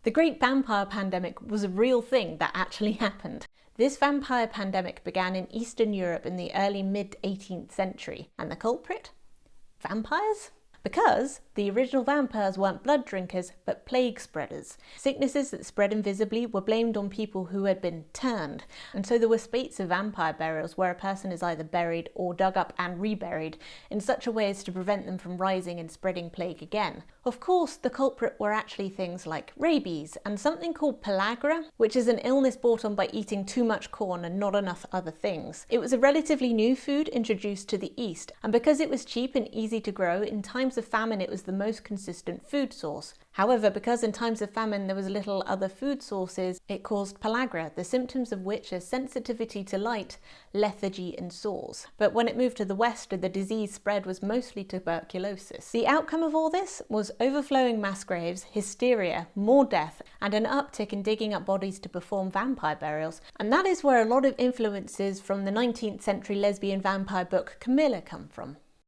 The Great Vampire Pandemic was a real thing that actually happened. This vampire pandemic began in Eastern Europe in the early mid-18th century. And the culprit? Vampires? Because the original vampires weren't blood drinkers, but plague spreaders. Sicknesses that spread invisibly were blamed on people who had been turned, and so there were spates of vampire burials where a person is either buried or dug up and reburied in such a way as to prevent them from rising and spreading plague again. Of course, the culprit were actually things like rabies and something called pellagra, which is an illness brought on by eating too much corn and not enough other things. It was a relatively new food introduced to the East, and because it was cheap and easy to grow, in times of famine it was the most consistent food source. However, because in times of famine there was little other food sources, it caused pellagra, the symptoms of which are sensitivity to light, lethargy and sores. But when it moved to the West, the disease spread was mostly tuberculosis. The outcome of all this was overflowing mass graves, hysteria, more death, and an uptick in digging up bodies to perform vampire burials. And that is where a lot of influences from the 19th century lesbian vampire book Carmilla come from.